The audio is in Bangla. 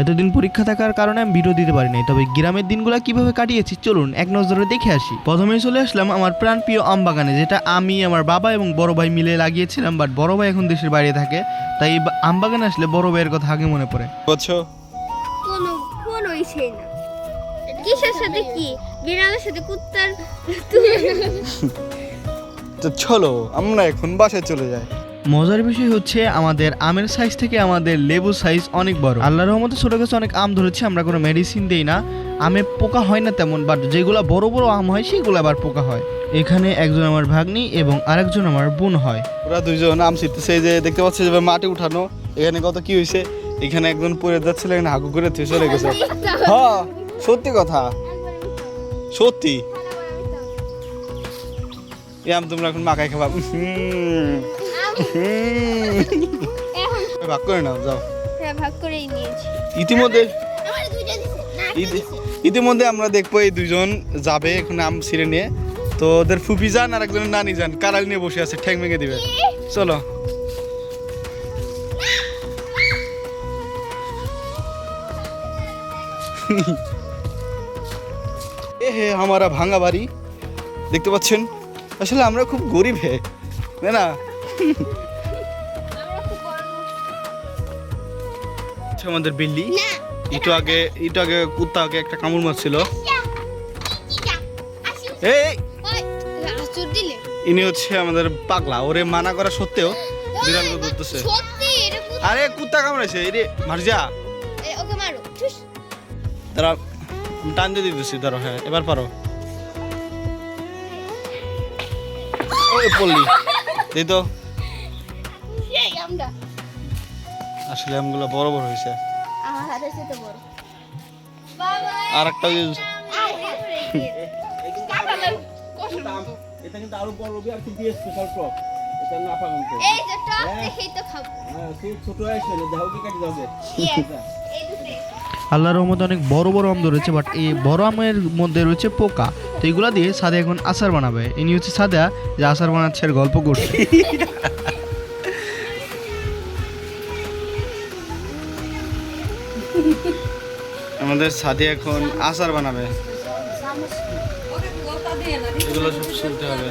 এতদিন পরীক্ষা থাকার কারণে আমি ভিডিও দিতে পারি নাই, তবে গ্রামের দিনগুলো কিভাবে কাটিয়েছি চলুন এক নজরে দেখে আসি। প্রথমেই চলে আসলাম আমার প্রাণপ্রিয় আম বাগানে, যেটা আমি, আমার বাবা এবং বড় ভাই মিলে লাগিয়েছিলাম। বাট বড় ভাই এখন দেশের বাইরে থাকে, তাই এই আম বাগানে আসলে বড় ভাইয়ের কথা আগে মনে পড়ে। বুঝছো? কোনো ইচ্ছেই না। কিসের সাথে কি? বিড়ালের সাথে কুত্তার। তো চলো আমরা এখন বাসায় চলে যাই। মজার বিষয় হচ্ছে আমাদের আমের সাইজ থেকে আমাদের লেবুর সাইজ অনেক বড়। আল্লাহর রহমতে ছোট গাছে অনেক আম ধরেছে, আমরা কোনো মেডিসিন দেই না, আমে পোকা হয় না তেমন, বাট যেগুলো বড় বড় আম হয় সেগুলো আবার পোকা হয়। এখানে একজন আমার ভাগ্নি এবং আরেকজন আমার বোন হয়। ওরা দুইজন আম ছিটতেছে, এই যে দেখতে পাচ্ছি যে মাটি উঠানো। এখানে কত কি হয়েছে, এখানে একজন পড়ে যাচ্ছিল, এখানে হাগু করে থুয়ে চলে গেছে। হ্যাঁ সত্যি কথা, সত্যি। এই আম তোমরা এখন মাখাই খাবা। ভাগ করে নাও, যাও। হ্যাঁ, ভাগ করেই নিয়েছি। ইতিমধ্যে আমরা দেখবো এই দুইজন যাবে এখন আম ছিঁড়ে নিয়ে। তো ওদের ফুপি যান আর একজনের নানি যান, কারাল নিয়ে বসে আছে, ঠ্যাং ভেঙে দিবে। চলো। এ হে আমারা ভাঙা বাড়ি দেখতে পাচ্ছেন। আসলে আমরা খুব গরিব হে, তাই না? আমাদের বিল্লি একটু আগে কুত্তাকে একটা কামড় মারছিল। এই ইনি হচ্ছে আমাদের পাগলা, ওরে মানা করা সত্ত্বেও বিড়াল ধরতেছে। আরে কুত্তা কামড়াইছে, এই রে মার যা। তারা টান দিয়ে দিতেছি, ধরো। হ্যাঁ এবার পারো। ওই পড়লি এই তো। আসলে আমগুলো বড় বড় হয়েছে। আর একটা এটা কিন্তু আরো বড় হবে, আর কি দিয়ে স্পেশাল টপ। এটা না পাগল তো এই যে টপ দেখেই তো খাবো। হ্যাঁ খুব ছোট আছে, দাও কি কাটি দাও। এই দুটো আল্লাহর রহমতে অনেক বড় বড় আম ধরেছে, বাট এই বড় আমের মধ্যে রয়েছে পোকা। তো এইগুলা দিয়ে সাদা এখন আচার বানাবে। ইনি হচ্ছে সাদা, যে আচার বানাচ্ছে আর গল্প করছে। আমাদের সাথে এখন আচার বানাবে, এগুলো সব শুনতে হবে।